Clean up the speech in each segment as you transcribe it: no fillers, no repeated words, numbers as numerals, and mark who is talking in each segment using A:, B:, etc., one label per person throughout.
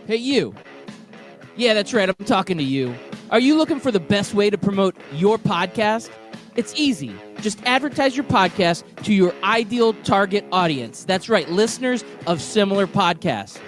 A: Hey, you. Yeah, that's right. I'm talking to you. Are you looking for the best way to promote your podcast? It's easy. Just advertise your podcast to your ideal target audience. That's right, listeners of similar podcasts.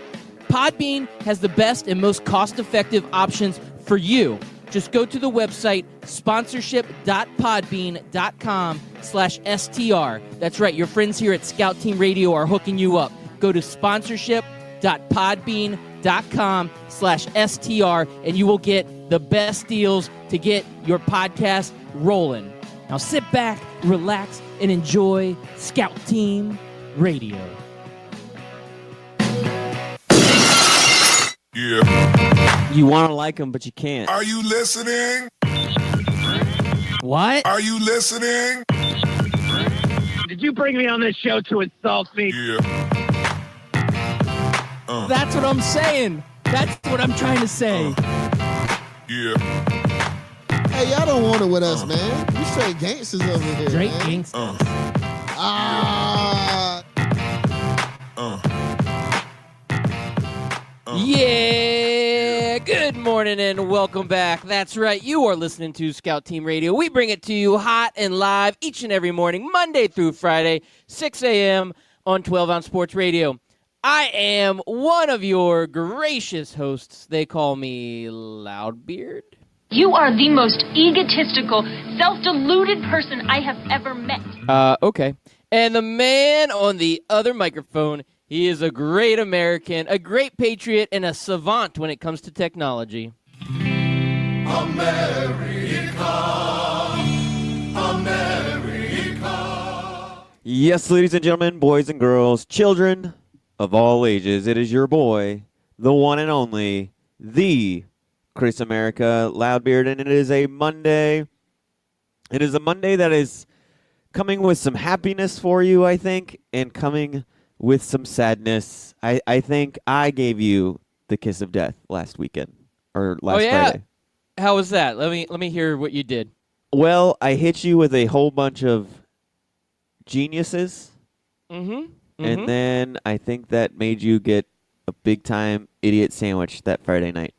A: Podbean has the best and most cost-effective options for you. Just go to the website sponsorship.podbean.com/STR. That's right, your friends here at Scout Team Radio are hooking you up. Go to sponsorship.podbean.com/STR and you will get the best deals to get your podcast rolling. Now sit back, relax, and enjoy Scout Team Radio.
B: Yeah.
C: You want to like them, but you can't.
B: Are you listening?
A: What?
B: Are you listening?
D: Did you bring me on this show to insult me?
B: Yeah.
A: That's what I'm saying. That's what I'm trying to say.
B: Yeah.
E: Hey, y'all don't want it with us, man. We straight gangsters over here.
A: Straight
E: man.
A: gangsters. Yeah, good morning and welcome back. That's right, you are listening to Scout Team Radio. We bring it to you hot and live each and every morning, Monday through Friday, 6 a.m. on 12 Ounce Sports Radio. I am one of your gracious hosts. They call me Loudbeard.
F: You are the most egotistical, self-deluded person I have ever met.
A: Okay. And the man on the other microphone, he is a great American, a great patriot, and a savant when it comes to technology.
C: America. Yes, ladies and gentlemen, boys and girls, children of all ages, it is your boy, the one and only, the Chris America Loudbeard, and it is a Monday. It is a Monday that is coming with some happiness for you, I think, and coming with some sadness. I think I gave you the kiss of death last weekend, or last Friday.
A: How was that? Let me hear what you did.
C: Well, I hit you with a whole bunch of geniuses, and then I think that made you get a big-time idiot sandwich that Friday night.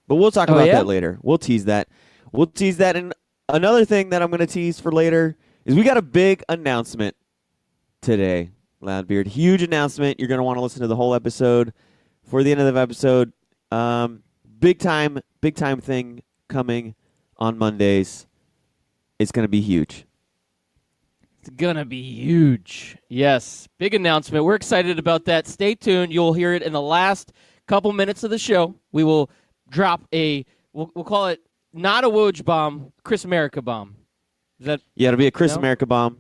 C: But we'll talk about that later. We'll tease that. And another thing that I'm going to tease for later is we got a big announcement today, Loudbeard. Huge announcement. You're going to want to listen to the whole episode. For the end of the episode, big time thing coming on Mondays. It's going to be huge.
A: It's going to be huge. Yes, big announcement. We're excited about that. Stay tuned. You'll hear it in the last couple minutes of the show. We will drop we'll call it not a Woj bomb, Chris America bomb. Is that?
C: Yeah, it'll be a Chris America bomb.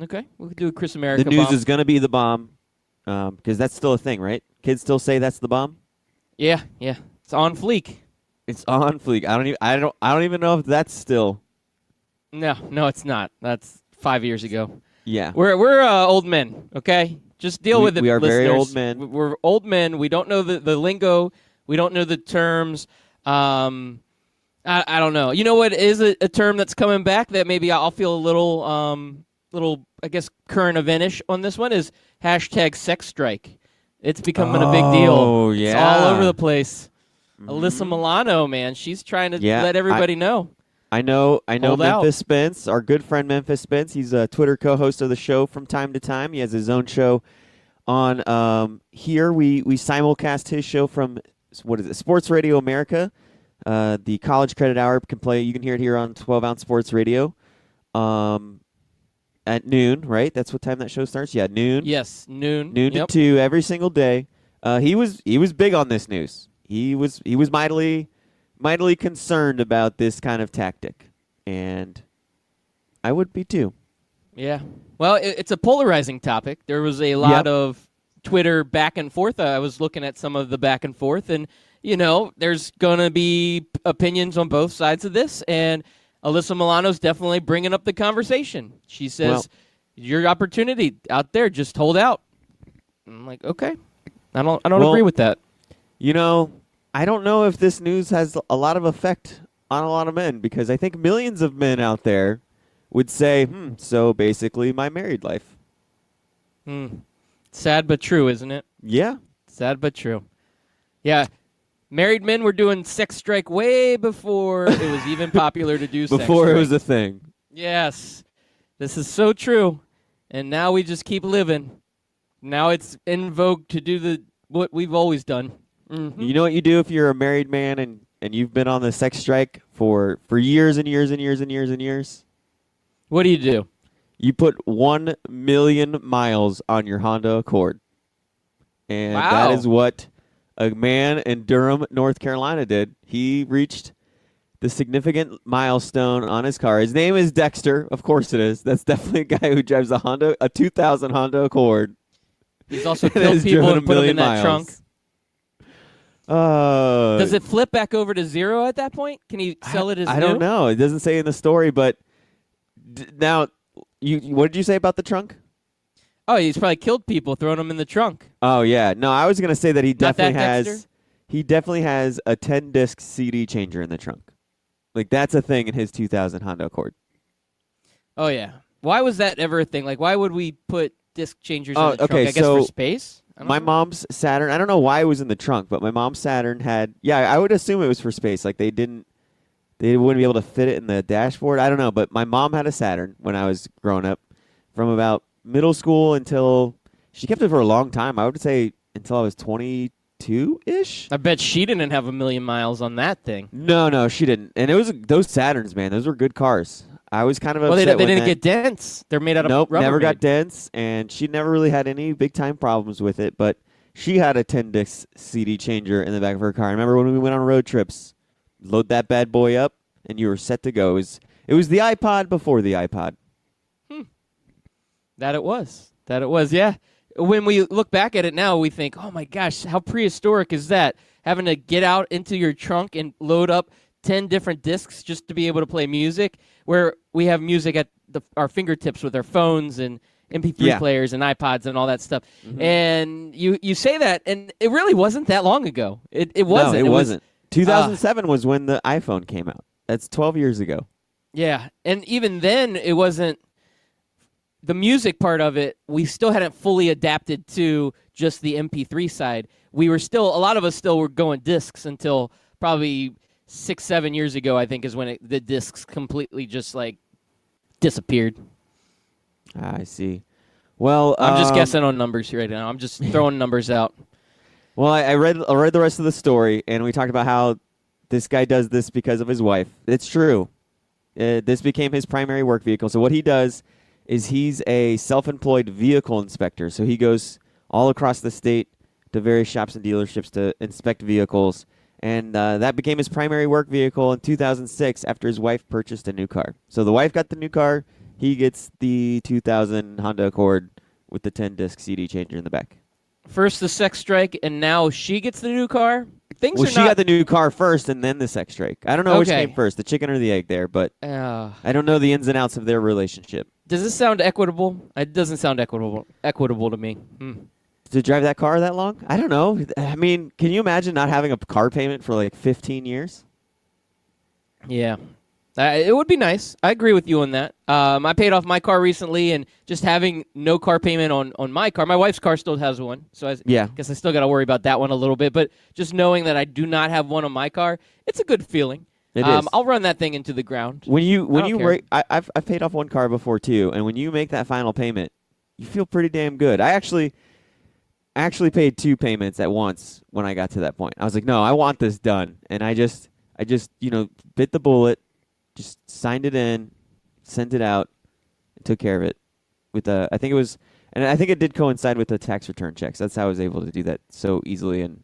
A: Okay, we could do a Chris America
C: bomb.
A: bomb.
C: The news is going to be the bomb, because that's still a thing, right? Kids still say that's the bomb.
A: Yeah, it's on fleek.
C: It's on fleek. I don't even know if that's still.
A: No, it's not. That's 5 years ago.
C: Yeah,
A: we're old men. Okay, just deal with it.
C: We are
A: listeners.
C: very old men.
A: We're old men. We don't know the lingo. We don't know the terms. I don't know. You know what is a term that's coming back that maybe I'll feel a little, I guess, current event-ish on this one is hashtag sex strike. It's becoming a big deal.
C: Oh, yeah.
A: It's all over the place. Alyssa Milano, man, she's trying to let everybody know.
C: I know
A: Hold
C: Memphis
A: out.
C: Spence, our good friend Memphis Spence. He's a Twitter co-host of the show from time to time. He has his own show on here. We simulcast his show from, what is it, Sports Radio America. The College Credit Hour you can hear it here on 12 Ounce Sports Radio at noon, right? That's what time that show starts? Yeah, noon.
A: Yes, noon.
C: Noon to 2 every single day. He was big on this news. He was mightily concerned about this kind of tactic, and I would be too.
A: Yeah. Well, it's a polarizing topic. There was a lot of Twitter back and forth. I was looking at some of the back and forth, and there's going to be opinions on both sides of this, and Alyssa Milano's definitely bringing up the conversation. She says, your opportunity out there, just hold out. I'm like, okay. I don't agree with that.
C: I don't know if this news has a lot of effect on a lot of men, because I think millions of men out there would say, so basically my married life.
A: Sad but true, isn't it?
C: Yeah.
A: Sad but true. Yeah. Married men were doing sex strike way before it was even popular to do sex
C: Before
A: strike.
C: it was a thing.
A: Yes. This is so true. And now we just keep living. Now it's in vogue to do what we've always done. Mm-hmm.
C: You know what you do if you're a married man and you've been on the sex strike for years and years and years and years and years?
A: What do you do?
C: You put 1 million miles on your Honda Accord. And
A: Wow.
C: that is what a man in Durham, North Carolina did. He reached the significant milestone on his car. His name is Dexter. Of course it is. That's definitely a guy who drives a 2000 Honda Accord.
A: He's also
C: and
A: killed
C: has
A: people
C: driven
A: and put them in that
C: miles.
A: trunk.
C: Does
A: Does it flip back over to zero at that point? Can he sell it as
C: I
A: new?
C: don't know. It doesn't say in the story, but now, what did you say about the trunk?
A: Oh, he's probably killed people, thrown them in the trunk.
C: Oh yeah, no, I was gonna say that he
A: Not that
C: definitely has.
A: Dexter?
C: He definitely has a 10-disc CD changer in the trunk. Like that's a thing in his 2000 Honda Accord.
A: Oh, yeah. Why was that ever a thing? Like, why would we put disc changers in the trunk?
C: okay,
A: I guess
C: so
A: for space? I don't
C: My
A: know.
C: mom's Saturn. I don't know why it was in the trunk, but my mom's Saturn had. Yeah, I would assume it was for space. Like they wouldn't be able to fit it in the dashboard. I don't know, but my mom had a Saturn when I was growing up, from about middle school until she kept it for a long time. I would say until I was 22-ish.
A: I bet she didn't have 1 million miles on that thing.
C: No, she didn't. And it was those Saturns, man. Those were good cars. I was kind of
A: Well,
C: upset.
A: they
C: when
A: didn't
C: that-
A: get dents. They're made out of
C: Nope,
A: rubber.
C: never got dents, and she never really had any big time problems with it. But she had a 10-disc CD changer in the back of her car. I remember when we went on road trips, load that bad boy up, and you were set to go. It was the iPod before the iPod.
A: That it was. Yeah. When we look back at it now, we think, oh my gosh, how prehistoric is that? Having to get out into your trunk and load up 10 different discs just to be able to play music, where we have music at our fingertips with our phones and MP3
C: Yeah.
A: players and iPods and all that stuff. And you say that, and it really wasn't that long ago. It wasn't.
C: No, it
A: was-
C: wasn't. 2007 was when the iPhone came out. That's 12 years ago.
A: Yeah, and even then, it wasn't the music part of it. We still hadn't fully adapted to just the MP3 side. We were still, a lot of us still were going discs until probably 6-7 years ago. I think is when the discs completely just like disappeared.
C: I see. Well,
A: I'm just guessing on numbers here right now. I'm just throwing numbers out.
C: Well, I read the rest of the story, and we talked about how this guy does this because of his wife. It's true. This became his primary work vehicle. So what he does is he's a self-employed vehicle inspector. So he goes all across the state to various shops and dealerships to inspect vehicles. And that became his primary work vehicle in 2006 after his wife purchased a new car. So the wife got the new car. He gets the 2000 Honda Accord with the 10-disc CD changer in the back.
A: First the sex strike, and now she gets the new car. Things
C: Well,
A: are
C: she
A: not.
C: got the new car first and then the sex strike. I don't know which
A: Okay.
C: came first, the chicken or the egg there, but
A: Uh,
C: I don't know the ins and outs of their relationship.
A: does this sound equitable? It doesn't sound equitable to me.
C: To drive that car that long? I don't know. I mean, can you imagine not having a car payment for like 15 years?
A: Yeah. It would be nice. I agree with you on that. I paid off my car recently, and just having no car payment on my car. My wife's car still has one, so I
C: Yeah.
A: guess I still got to worry about that one a little bit. But just knowing that I do not have one on my car, it's a good feeling.
C: It is.
A: I'll run that thing into the ground.
C: When you
A: don't care.
C: I've paid off one car before too, and when you make that final payment, you feel pretty damn good. I actually paid 2 payments at once when I got to that point. I was like, no, I want this done, and I just bit the bullet, just signed it in, sent it out, and took care of it with I think it did coincide with the tax return checks. That's how I was able to do that so easily and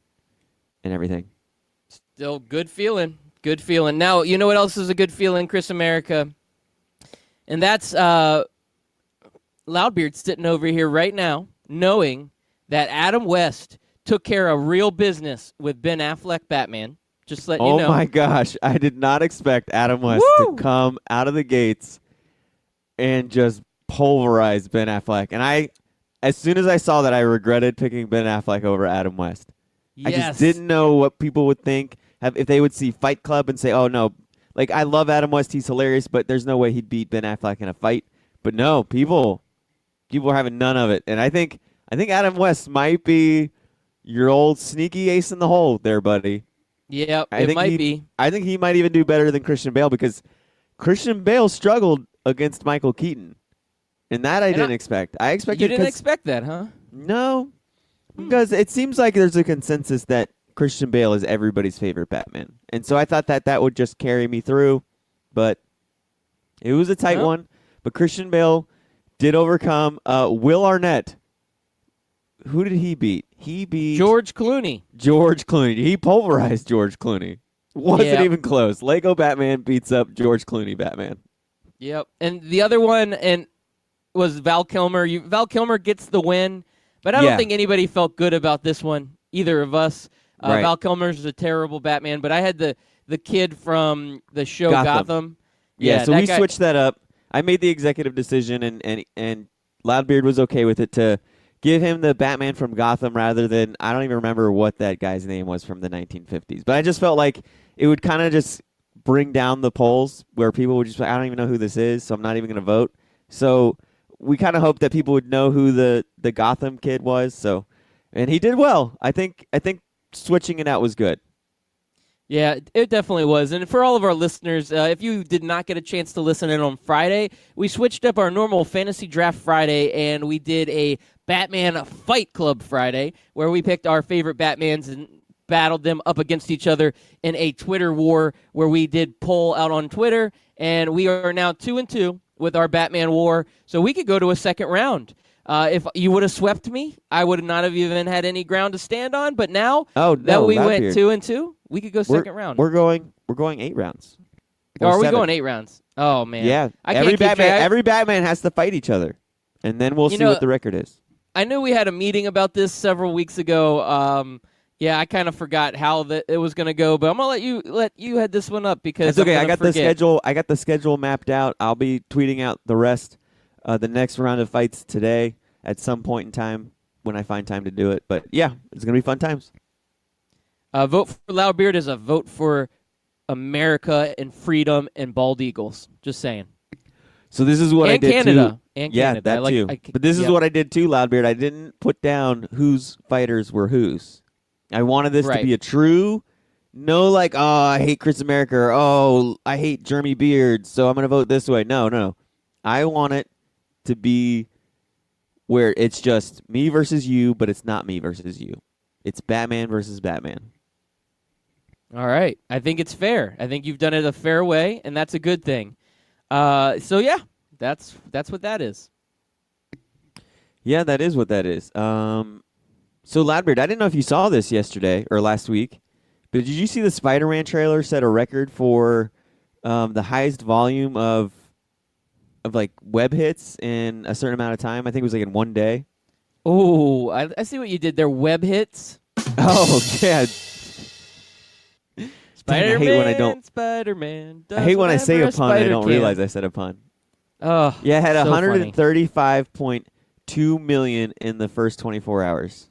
C: everything.
A: Still good feeling. Good feeling. Now, you know what else is a good feeling, Chris America? And that's Loudbeard sitting over here right now, knowing that Adam West took care of real business with Ben Affleck Batman. Just letting you know.
C: Oh my gosh, I did not expect Adam West
A: Woo!
C: to come out of the gates and just pulverize Ben Affleck. And as soon as I saw that, I regretted picking Ben Affleck over Adam West. I
A: Yes.
C: just didn't know what people would think, if they would see Fight Club and say, oh no, like I love Adam West, he's hilarious, but there's no way he'd beat Ben Affleck in a fight. But no, people are having none of it. And I think Adam West might be, Your old sneaky ace in the hole there, buddy.
A: Yep,
C: I
A: it
C: think
A: might be.
C: I think he might even do better than Christian Bale because Christian Bale struggled against Michael Keaton. And that I didn't expect. I expected
A: You didn't expect that, huh?
C: No, because it seems like there's a consensus that Christian Bale is everybody's favorite Batman. And so I thought that would just carry me through, but it was a tight one. But Christian Bale did overcome Will Arnett. Who did he beat? He beat
A: George Clooney.
C: George Clooney. He pulverized George Clooney. Wasn't even close. Lego Batman beats up George Clooney Batman.
A: Yep. And the other one was Val Kilmer. Val Kilmer gets the win, but I don't think anybody felt good about this one, either of us.
C: Right.
A: Val Kilmer's a terrible Batman, but I had the kid from the show Gotham.
C: Yeah, so we
A: guy,
C: switched that up. I made the executive decision, and Loudbeard was okay with it to give him the Batman from Gotham rather than, I don't even remember what that guy's name was from the 1950s. But I just felt like it would kind of just bring down the polls where people would just be like, I don't even know who this is, so I'm not even going to vote. So we kind of hoped that people would know who the Gotham kid was. So, and he did well. I think switching it out was good.
A: Yeah, it definitely was. And for all of our listeners, if you did not get a chance to listen in on Friday, we switched up our normal Fantasy Draft Friday, and we did a Batman Fight Club Friday, where we picked our favorite Batmans and battled them up against each other in a Twitter war where we did poll out on Twitter, and we are now 2-2 with our Batman war, so we could go to a second round. If you would have swept me, I would not have even had any ground to stand on. But now that we went 2-2, we could go second round.
C: We're going 8 rounds.
A: Are we going 8 rounds? Oh man,
C: yeah.
A: I
C: every
A: can't keep track.
C: Every Batman has to fight each other, and then we'll see what the record is.
A: I knew we had a meeting about this several weeks ago. Yeah, I kind of forgot how it was going to go, but I'm gonna let you head this one up because
C: it's okay. I got
A: the
C: schedule. I got the schedule mapped out. I'll be tweeting out the rest. The next round of fights today at some point in time when I find time to do it. But yeah, it's gonna be fun times.
A: Vote for Loudbeard is a vote for America and freedom and bald eagles. Just saying.
C: So this is what I did
A: Canada.
C: too.
A: And
C: yeah,
A: Canada.
C: that too. But this is what I did too, Loudbeard. I didn't put down whose fighters were whose. I wanted this to be a true, no like, oh, I hate Chris America, or oh, I hate Jeremy Beard, so I'm going to vote this way. No. I want it to be where it's just me versus you, but it's not me versus you. It's Batman versus Batman.
A: All right. I think it's fair. I think you've done it a fair way, and that's a good thing. So, yeah, that's what that is.
C: Yeah, that is what that is. So, Loudbeard, I didn't know if you saw this yesterday or last week, but did you see the Spider-Man trailer set a record for the highest volume of like web hits in a certain amount of time? I think it was like in one day.
A: Oh, I see what you did there. Web hits.
C: Oh, yeah.
A: Spider-Man, Spider-Man.
C: I hate when I say a pun and I don't realize I said a pun.
A: Oh,
C: yeah, it had
A: so
C: 135.2 million in the first 24 hours.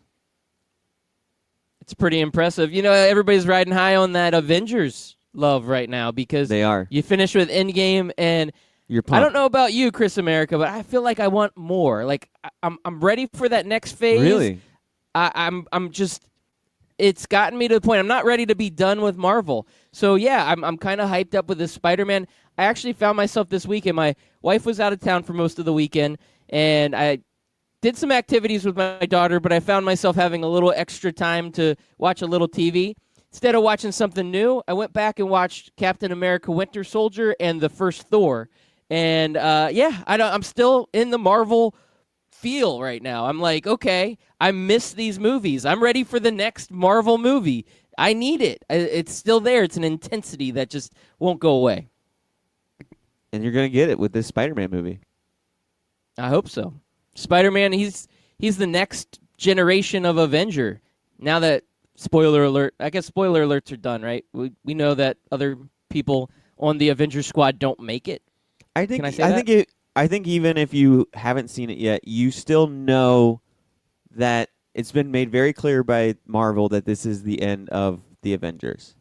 A: It's pretty impressive. You know, everybody's riding high on that Avengers love right now because
C: they are.
A: You finish with Endgame, and
C: you're pumped.
A: I don't know about you, Chris America, but I feel like I want more. Like I'm ready for that next phase.
C: Really?
A: I'm just. It's gotten me to the point I'm not ready to be done with Marvel. So yeah, I'm kind of hyped up with this Spider-Man. I actually found myself this weekend. My wife was out of town for most of the weekend, and I did some activities with my daughter, but I found myself having a little extra time to watch a little TV. Instead of watching something new, I went back and watched Captain America Winter Soldier and the first Thor. And I'm still in the Marvel feel right now. I'm like, okay, I miss these movies. I'm ready for the next Marvel movie. I need it. It's still there. It's an intensity that just won't go away.
C: And you're going to get it with this Spider-Man movie.
A: I hope so. Spider-Man, he's the next generation of Avenger. Now that, spoiler alert, I guess spoiler alerts are done, right? We know that other people on the Avenger squad don't make it.
C: I think
A: Can I say that?
C: I think even if you haven't seen it yet, you still know that it's been made very clear by Marvel that this is the end of the Avengers.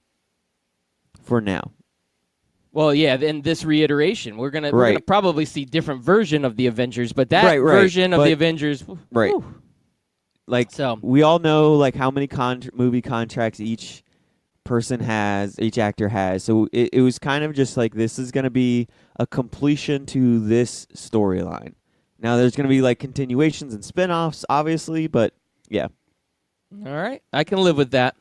C: For now.
A: Well, yeah, in this reiteration, we're gonna probably see different version of the Avengers, but that version of the Avengers,
C: right? Like,
A: So
C: we all know like how many movie contracts each person has, each actor has. So it was kind of just like, this is going to be a completion to this storyline. Now there's going to be like continuations and spin-offs, obviously, but yeah.
A: all right, I can live with that.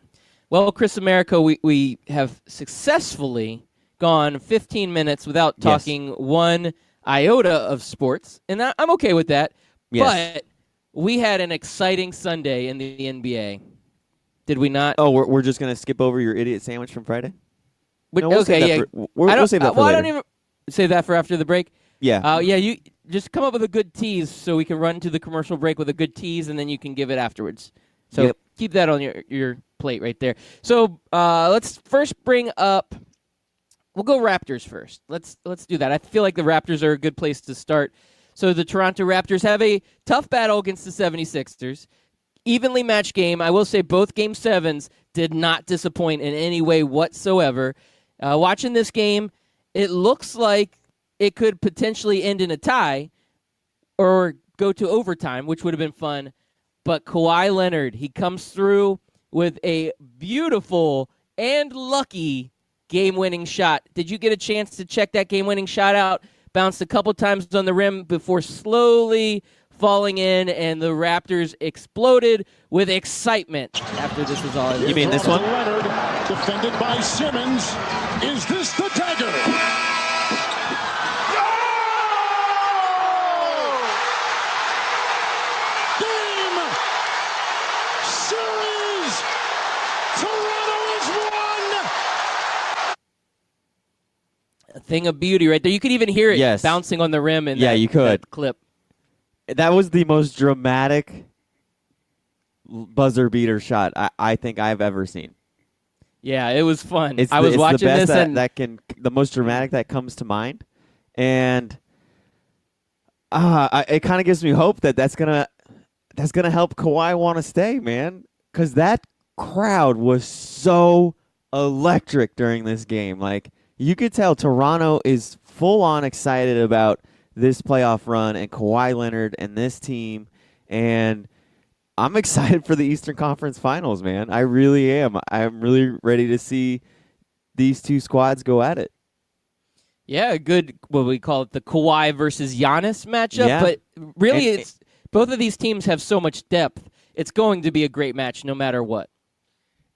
A: Well, Chris America, we have successfully gone 15 minutes without talking one iota of sports, and I'm okay with that.
C: Yes.
A: But we had an exciting Sunday in the NBA. Did we not?
C: Oh, we're just going to skip over your idiot sandwich from Friday?
A: But,
C: No, we'll save
A: okay,
C: that
A: yeah.
C: we'll save that for
A: I
C: later.
A: don't even save that for after the break.
C: Yeah.
A: Yeah, you just come up with a good tease so we can run to the commercial break with a good tease, and then you can give it afterwards. So
C: Yep.
A: keep that on your plate right there. So let's first bring up. We'll go Raptors first. Let's do that. I feel like the Raptors are a good place to start. So the Toronto Raptors have a tough battle against the 76ers. Evenly matched game. I will say both Game 7s did not disappoint in any way whatsoever. Watching this game, it looks like it could potentially end in a tie or go to overtime, which would have been fun. But Kawhi Leonard, he comes through with a beautiful and lucky game-winning shot. Did you get a chance to check that game-winning shot out? Bounced a couple times on the rim before slowly falling in, and the Raptors exploded with excitement after this was all.
C: You mean this one?
G: Leonard, defended by Simmons. Is this the dagger? Game! Series! Toronto has won!
A: A thing of beauty right there. You could even hear it
C: Yes.
A: bouncing on the rim in
C: Yeah,
A: that,
C: you could.
A: that clip.
C: That was the most dramatic buzzer beater shot I think I've ever seen.
A: Yeah, it was fun.
C: It's
A: I was
C: it's
A: watching
C: the best
A: this and
C: the most dramatic that comes to mind, and it kind of gives me hope that that's gonna help Kawhi want to stay, man, because that crowd was so electric during this game. Like, you could tell Toronto is full on excited about this playoff run and Kawhi Leonard and this team, and I'm excited for the Eastern Conference Finals, man. I really am. I'm really ready to see these two squads go at it.
A: yeah, a good, what we call it, the Kawhi versus Giannis matchup.
C: Yeah.
A: But really,
C: And-
A: it's both of these teams have so much depth. It's going to be a great match no matter what.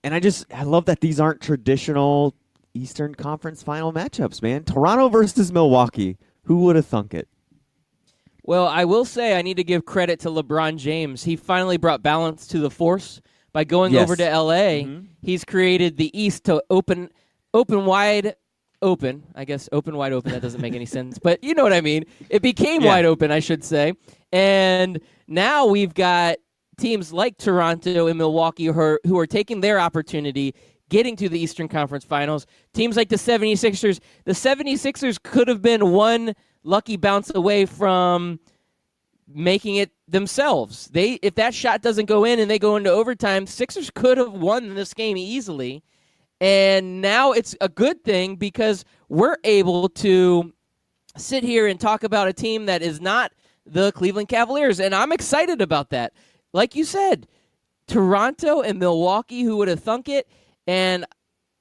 C: And I love that these aren't traditional Eastern Conference Final matchups, man. Toronto versus Milwaukee. Who would have thunk it?
A: Well, I will say I need to give credit to LeBron James. He finally brought balance to the force by going
C: Yes.
A: over to LA.
C: Mhm.
A: He's created the East to open wide open. I guess open wide open, that doesn't make any sense, but you know what I mean. It became
C: Yeah.
A: wide open, I should say. And now we've got teams like Toronto and Milwaukee who are taking their opportunity, getting to the Eastern Conference Finals. Teams like the 76ers. The 76ers could have been one lucky bounce away from making it themselves. If that shot doesn't go in and they go into overtime, Sixers could have won this game easily. And now it's a good thing because we're able to sit here and talk about a team that is not the Cleveland Cavaliers, and I'm excited about that. Like you said, Toronto and Milwaukee, who would have thunk it? And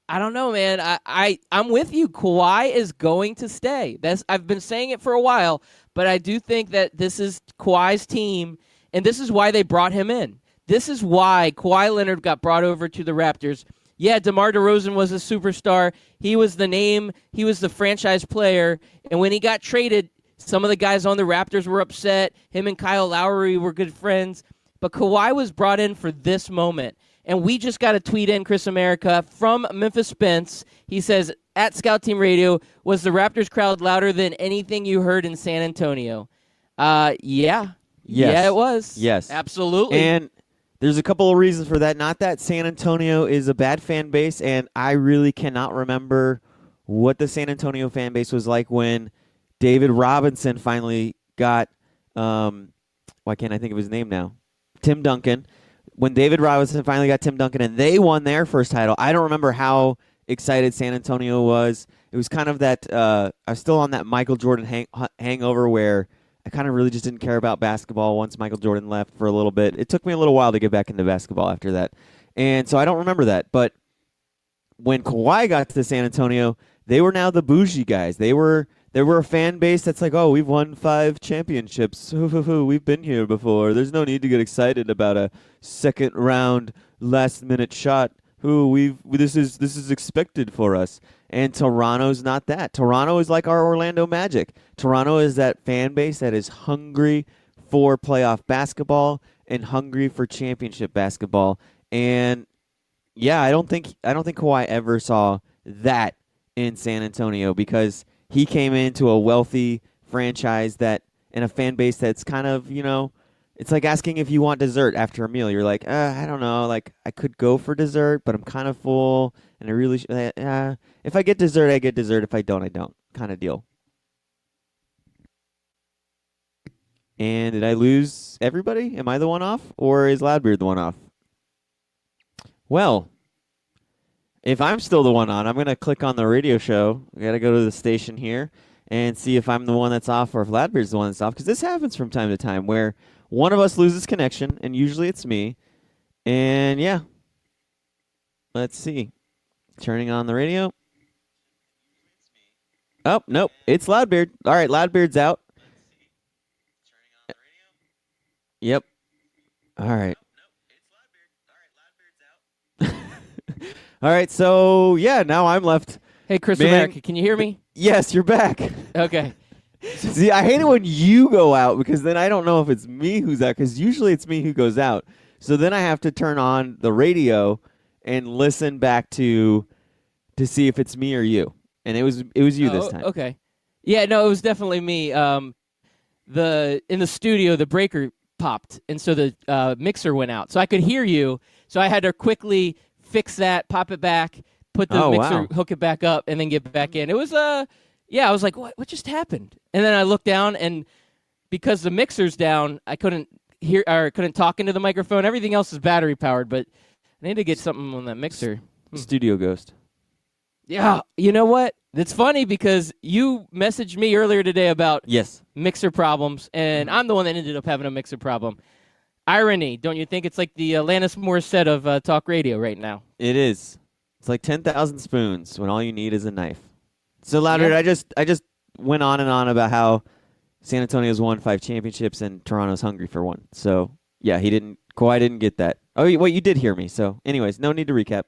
A: I don't know, man. I'm with you. Kawhi is going to stay. I've been saying it for a while, but I do think that this is Kawhi's team, and this is why they brought him in. This is why Kawhi Leonard got brought over to the Raptors. Yeah, DeMar DeRozan was a superstar. He was the name. He was the franchise player. And when he got traded, some of the guys on the Raptors were upset. Him and Kyle Lowry were good friends. But Kawhi was brought in for this moment. And we just got a tweet in, Chris America, from Memphis Spence. He says, at Scout Team Radio, was the Raptors crowd louder than anything you heard in San Antonio? Yeah.
C: Yes.
A: Yeah, it was.
C: Yes.
A: Absolutely.
C: And there's a couple of reasons for that. Not that San Antonio is a bad fan base, and I really cannot remember what the San Antonio fan base was like when David Robinson finally got, why can't I think of his name now? Tim Duncan. When David Robinson finally got Tim Duncan and they won their first title, I don't remember how excited San Antonio was. It was kind of that, I was still on that Michael Jordan hangover where I kind of really just didn't care about basketball once Michael Jordan left for a little bit. It took me a little while to get back into basketball after that. And so I don't remember that. But when Kawhi got to San Antonio, they were now the bougie guys. They were a fan base that's like, oh, we've won 5 championships. We've been here before. There's no need to get excited about a second round last minute shot. This is expected for us. And Toronto's not that. Toronto is like our Orlando Magic. Toronto is that fan base that is hungry for playoff basketball and hungry for championship basketball. And yeah, I don't think Kawhi ever saw that in San Antonio because he came into a wealthy franchise that and a fan base that's kind of, it's like asking if you want dessert after a meal. You're like, I don't know, like I could go for dessert, but I'm kind of full, and I really if I get dessert, I get dessert. If I don't, I don't, kind of deal. And did I lose everybody? Am I the one off, or is Loudbeard the one off? Well, if I'm still the one on, I'm going to click on the radio show. I got to go to the station here and see if I'm the one that's off or if Ladbeard's the one that's off, because this happens from time to time where one of us loses connection, and usually it's me. And yeah, let's see. Turning on the radio. Oh, nope, it's Loudbeard. All right, Loudbeard's out. Yep. All right. All right, so yeah, now I'm left.
A: Hey, Chris
C: Man.
A: America, can you hear me?
C: Yes, you're back.
A: Okay.
C: See, I hate it when you go out because then I don't know if it's me who's out, because usually it's me who goes out. So then I have to turn on the radio and listen back to see if it's me or you. And it was you this time.
A: Okay. Yeah, no, it was definitely me. In the studio, the breaker popped, and so the mixer went out. So I could hear you. So I had to quickly fix that, pop it back, put the mixer, hook it back up, and then get back in. It was I was like, what just happened? And then I looked down, and because the mixer's down, I couldn't hear or couldn't talk into the microphone. Everything else is battery powered, but I need to get something on that mixer.
C: Studio Ghost.
A: Yeah, you know what? It's funny because you messaged me earlier today about mixer problems, and I'm the one that ended up having a mixer problem. Irony, don't you think? It's like the Alanis Morissette of talk radio right now.
C: It is. It's like 10,000 spoons when all you need is a knife. So, Louder, I just went on and on about how San Antonio's won 5 championships and Toronto's hungry for one. So, yeah, Kawhi didn't get that. Oh, wait, you did hear me. So, anyways, no need to recap.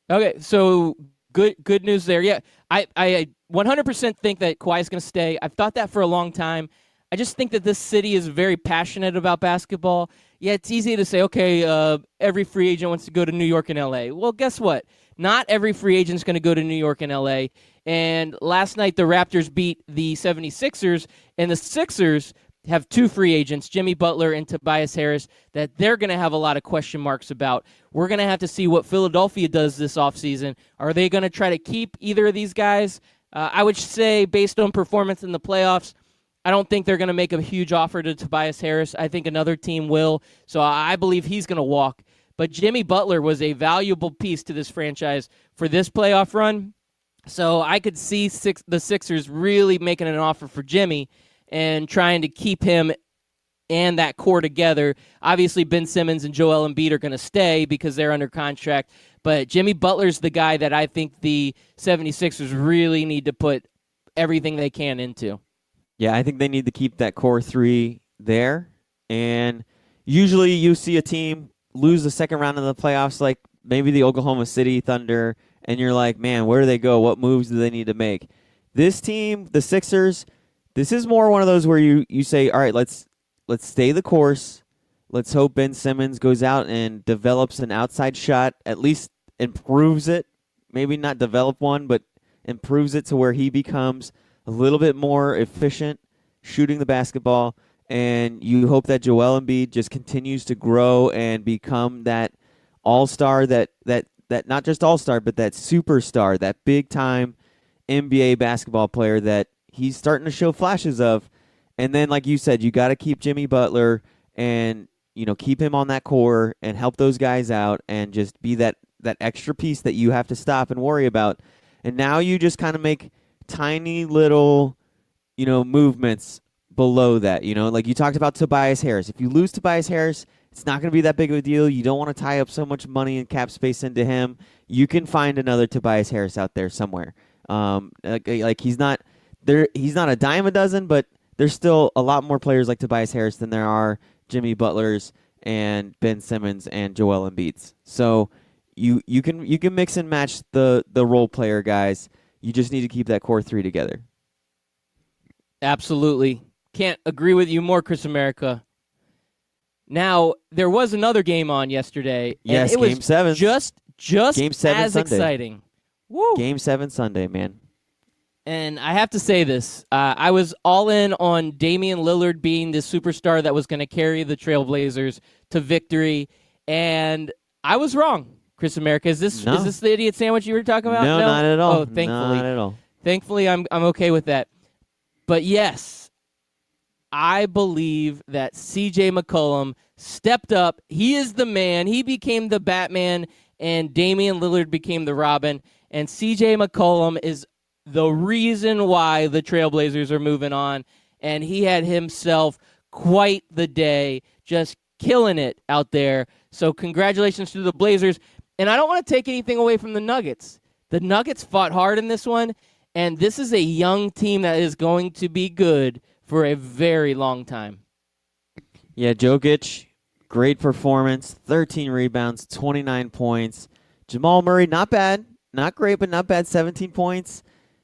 A: Okay, so good news there. Yeah, I 100% think that Kawhi's going to stay. I've thought that for a long time. I just think that this city is very passionate about basketball. Yeah, it's easy to say, okay, every free agent wants to go to New York and L.A. Well, guess what? Not every free agent is going to go to New York and L.A. And last night the Raptors beat the 76ers, and the Sixers have 2 free agents, Jimmy Butler and Tobias Harris, that they're going to have a lot of question marks about. We're going to have to see what Philadelphia does this offseason. Are they going to try to keep either of these guys? I would say based on performance in the playoffs, I don't think they're going to make a huge offer to Tobias Harris. I think another team will, so I believe he's going to walk. But Jimmy Butler was a valuable piece to this franchise for this playoff run, so I could see the Sixers really making an offer for Jimmy and trying to keep him and that core together. Obviously, Ben Simmons and Joel Embiid are going to stay because they're under contract, but Jimmy Butler's the guy that I think the 76ers really need to put everything they can into.
C: Yeah, I think they need to keep that core 3 there. And usually you see a team lose the second round of the playoffs, like maybe the Oklahoma City Thunder, and you're like, man, where do they go? What moves do they need to make? This team, the Sixers, this is more one of those where you say, all right, let's stay the course. Let's hope Ben Simmons goes out and develops an outside shot, at least improves it. Maybe not develop one, but improves it to where he becomes a little bit more efficient shooting the basketball, and you hope that Joel Embiid just continues to grow and become that all-star, that not just all-star, but that superstar, that big-time NBA basketball player that he's starting to show flashes of. And then, like you said, you got to keep Jimmy Butler and keep him on that core and help those guys out and just be that extra piece that you have to stop and worry about. And now you just kind of make tiny little, movements below that. Like you talked about Tobias Harris. If you lose Tobias Harris, it's not going to be that big of a deal. You don't want to tie up so much money and cap space into him. You can find another Tobias Harris out there somewhere. Like he's not there. He's not a dime a dozen, but there's still a lot more players like Tobias Harris than there are Jimmy Butlers and Ben Simmons and Joel Embiid's. So you can mix and match the role player guys. You just need to keep that core three together.
A: Absolutely. Can't agree with you more, Chris America. Now, there was another game on yesterday.
C: Yes,
A: and it
C: Game
A: was
C: 7.
A: Just
C: Game 7
A: as
C: Sunday.
A: exciting. Woo.
C: Game 7 Sunday, man.
A: And I have to say this. I was all in on Damian Lillard being the superstar that was going to carry the Trailblazers to victory. And I was wrong, Chris America. Is this the idiot sandwich you were talking about?
C: No, not at all.
A: Oh, thankfully.
C: Not at all.
A: Thankfully, I'm okay with that. But yes, I believe that C.J. McCollum stepped up. He is the man. He became the Batman, and Damian Lillard became the Robin. And C.J. McCollum is the reason why the Trailblazers are moving on. And he had himself quite the day, just killing it out there. So congratulations to the Blazers. And I don't want to take anything away from the Nuggets. The Nuggets fought hard in this one. And this is a young team that is going to be good for a very long time.
C: Yeah, Jokic, great performance, 13 rebounds, 29 points. Jamal Murray, not bad. Not great, but not bad, 17 points,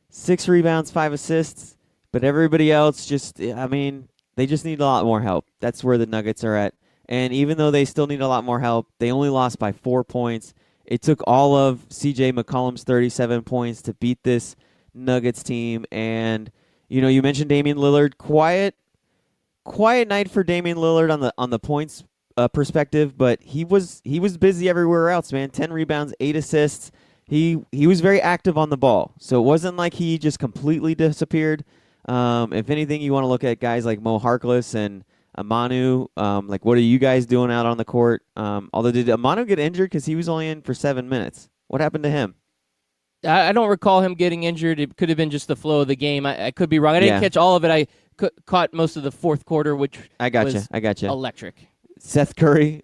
C: 6 rebounds, 5 assists. But everybody else they just need a lot more help. That's where the Nuggets are at. And even though they still need a lot more help, they only lost by 4 points. It took all of C.J. McCollum's 37 points to beat this Nuggets team. And you mentioned Damian Lillard. Quiet night for Damian Lillard on the points perspective, but he was busy everywhere else, man. 10 rebounds, 8 assists. He was very active on the ball, so it wasn't like he just completely disappeared. If anything, you want to look at guys like Mo Harkless and Amanu. Like, what are you guys doing out on the court? Although, did Amanu get injured because he was only in for 7 minutes? What happened to him?
A: I don't recall him getting injured. It could have been just the flow of the game. I could be wrong. I didn't catch all of it. I caught most of the fourth quarter, which
C: I gotcha.
A: Electric.
C: Seth Curry,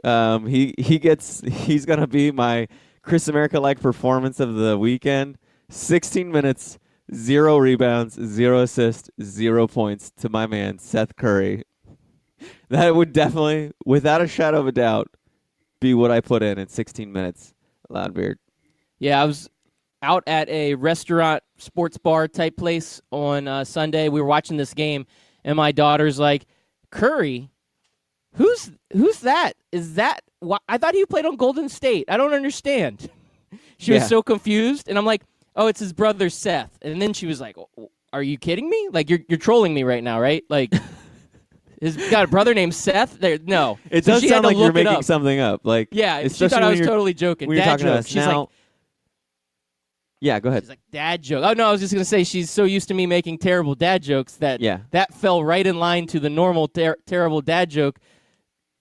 C: he's gonna be my Chris America-like performance of the weekend. 16 minutes, 0 rebounds, 0 assists, 0 points to my man Seth Curry. That would definitely, without a shadow of a doubt, be what I put in 16 minutes. Loudbeard.
A: Yeah, I was out at a restaurant, sports bar type place on Sunday. We were watching this game, and my daughter's like, Curry? Who's that? Is that? I thought he played on Golden State. I don't understand. She was so confused, and I'm like, oh, it's his brother Seth. And then she was like, are you kidding me? Like, you're trolling me right now, right? Like, he's got a brother named Seth? No.
C: It does sound like you're making something up. Like,
A: yeah, she thought I was totally joking.
C: When you're talking to us
A: She's
C: now.
A: like,
C: yeah, go ahead.
A: She's like, dad joke. Oh, no, I was just going to say she's so used to me making terrible dad jokes that that fell right in line to the normal terrible dad joke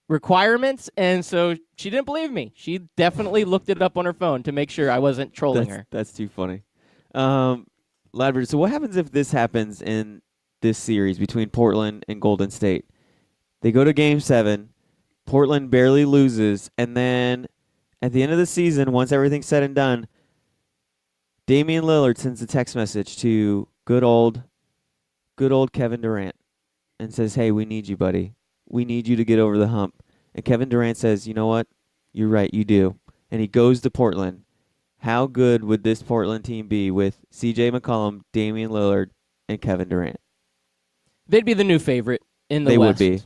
A: requirements, and so she didn't believe me. She definitely looked it up on her phone to make sure I wasn't trolling her.
C: That's too funny. Ladbert, so what happens if this happens in this series between Portland and Golden State? They go to Game 7, Portland barely loses, and then at the end of the season, once everything's said and done, Damian Lillard sends a text message to good old Kevin Durant and says, hey, we need you, buddy. We need you to get over the hump. And Kevin Durant says, you know what? You're right, you do. And he goes to Portland. How good would this Portland team be with C.J. McCollum, Damian Lillard, and Kevin Durant?
A: They'd be the new favorite in the
C: West. They would be.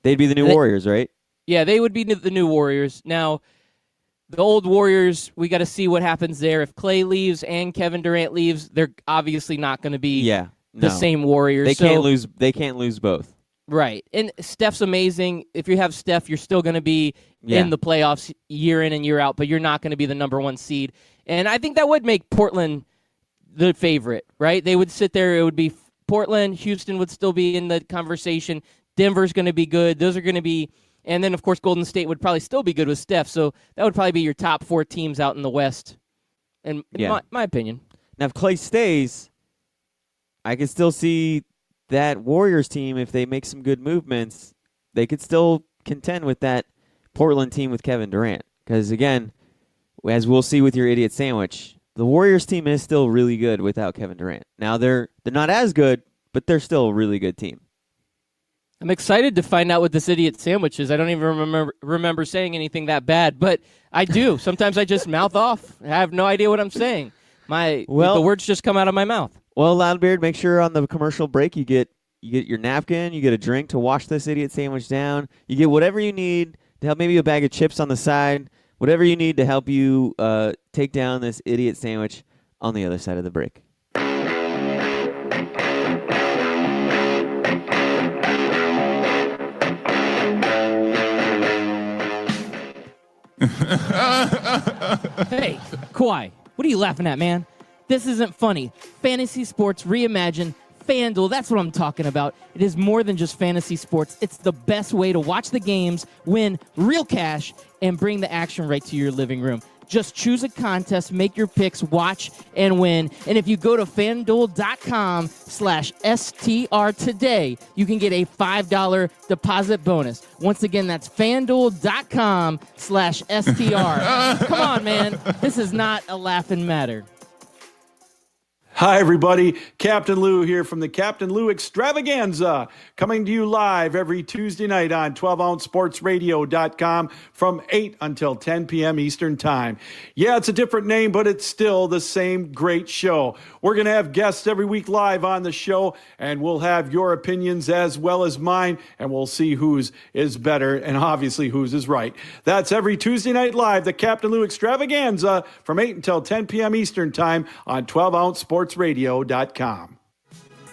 C: They'd be the new Warriors, right?
A: Yeah, they would be the new Warriors. Now, the old Warriors, we got to see what happens there. If Klay leaves and Kevin Durant leaves, they're obviously not going to be the same Warriors.
C: They can't lose both.
A: Right. And Steph's amazing. If you have Steph, you're still going to be in the playoffs year in and year out, but you're not going to be the number 1 seed. And I think that would make Portland the favorite, right? They would sit there. It would be Portland. Houston would still be in the conversation. Denver's going to be good. Those are going to be, and then, of course, Golden State would probably still be good with Steph. So that would probably be your top 4 teams out in the West, in my opinion.
C: Now, if Klay stays, I can still see that Warriors team, if they make some good movements, they could still contend with that Portland team with Kevin Durant. Because, again, as we'll see with your idiot sandwich, the Warriors team is still really good without Kevin Durant. Now, they're not as good, but they're still a really good team.
A: I'm excited to find out what this idiot sandwich is. I don't even remember saying anything that bad, but I do. Sometimes I just mouth off. I have no idea what I'm saying. The words just come out of my mouth.
C: Well, Loudbeard, make sure on the commercial break you get your napkin, you get a drink to wash this idiot sandwich down. You get whatever you need to help, maybe a bag of chips on the side, whatever you need to help you take down this idiot sandwich on the other side of the break.
A: Hey, Kawhi, what are you laughing at, man? This isn't funny. Fantasy sports reimagined. FanDuel, that's what I'm talking about. It is more than just fantasy sports. It's the best way to watch the games, win real cash, and bring the action right to your living room. Just choose a contest, make your picks, watch, and win. And if you go to FanDuel.com/STR today, you can get a $5 deposit bonus. Once again, that's FanDuel.com/STR. Come on, man. This is not a laughing matter.
H: Hi, everybody. Captain Lou here from the Captain Lou Extravaganza, coming to you live every Tuesday night on 12OunceSportsRadio.com from 8 until 10 p.m. Eastern Time. Yeah, it's a different name, but it's still the same great show. We're going to have guests every week live on the show, and we'll have your opinions as well as mine, and we'll see whose is better and obviously whose is right. That's every Tuesday night live, the Captain Lou Extravaganza from 8 until 10 p.m. Eastern Time on 12OunceSportsRadio.com.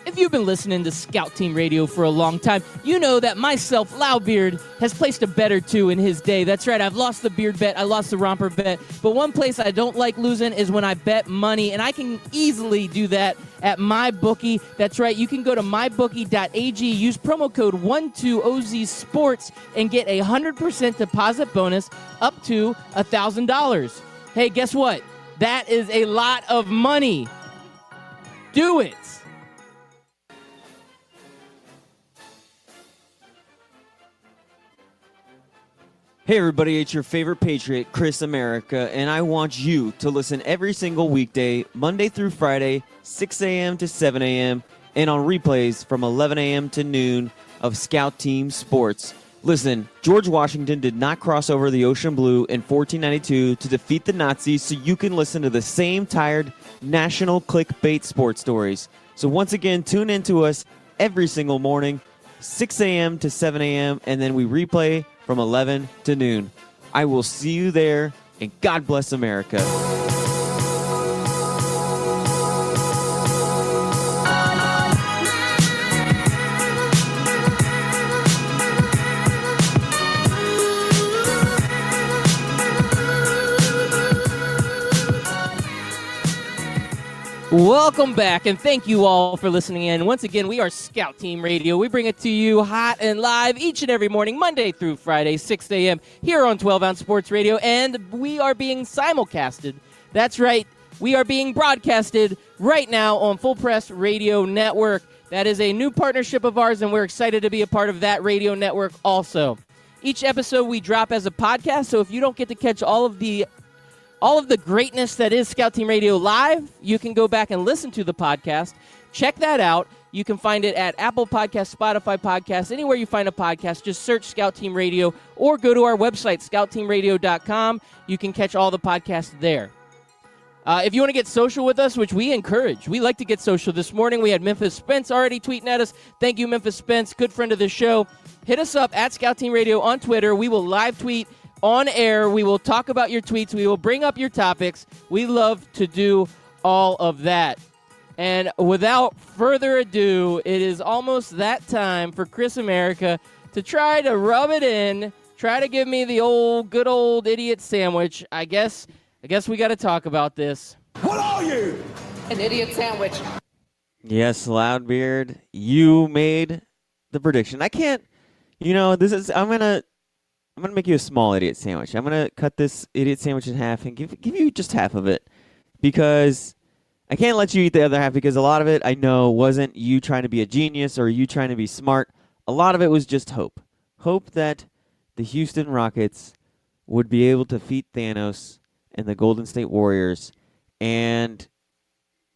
A: If you've been listening to Scout Team Radio for a long time, you know that myself, Loudbeard, has placed a bet or two in his day. That's right, I've lost the beard bet, I lost the romper bet, but one place I don't like losing is when I bet money, and I can easily do that at MyBookie. That's right, you can go to mybookie.ag, use promo code 12OZSports, and get a 100% deposit bonus up to $1,000. Hey, guess what? That is a lot of money. Do it.
C: Hey everybody, it's your favorite Patriot, Chris America, and I want you to listen every single weekday, Monday through Friday, 6 a.m. to 7 a.m., and on replays from 11 a.m. to noon of Scout Team Sports. Listen, George Washington did not cross over the ocean blue in 1492 to defeat the Nazis, so you can listen to the same tired national clickbait sports stories. So once again, tune in to us every single morning, 6 a.m. to 7 a.m., and then we replay from 11 to noon. I will see you there, and God bless America.
A: Welcome back, and thank you all for listening in. Once again, we are Scout Team Radio. We bring it to you hot and live each and every morning, Monday through Friday, 6 a.m. here on 12 Ounce Sports Radio, and we are being simulcasted. That's right, we are being broadcasted right now on Full Press Radio Network. That is a new partnership of ours, and we're excited to be a part of that radio network also. Each episode we drop as a podcast, so if you don't get to catch all of the greatness that is Scout Team Radio Live, you can go back and listen to the podcast. Check that out. You can find it at Apple Podcasts, Spotify Podcasts, anywhere you find a podcast. Just search Scout Team Radio or go to our website, scoutteamradio.com. You can catch all the podcasts there. If you want to get social with us, which we encourage, we like to get social. This morning we had Memphis Spence already tweeting at us. Thank you, Memphis Spence, good friend of the show. Hit us up at Scout Team Radio on Twitter. We will live tweet on air. We will talk about your tweets. We will bring up your topics. We love to do all of that. And without further ado, it is almost that time for Chris America to try to rub it in, try to give me the good old idiot sandwich. I guess we got to talk about this.
G: What are you?
I: An idiot sandwich.
C: Yes, Loudbeard, you made the prediction. I can't, I'm gonna make you a small idiot sandwich. I'm gonna cut this idiot sandwich in half and give you just half of it, because I can't let you eat the other half because a lot of it I know wasn't you trying to be a genius or you trying to be smart. A lot of it was just hope. Hope that the Houston Rockets would be able to defeat Thanos and the Golden State Warriors. And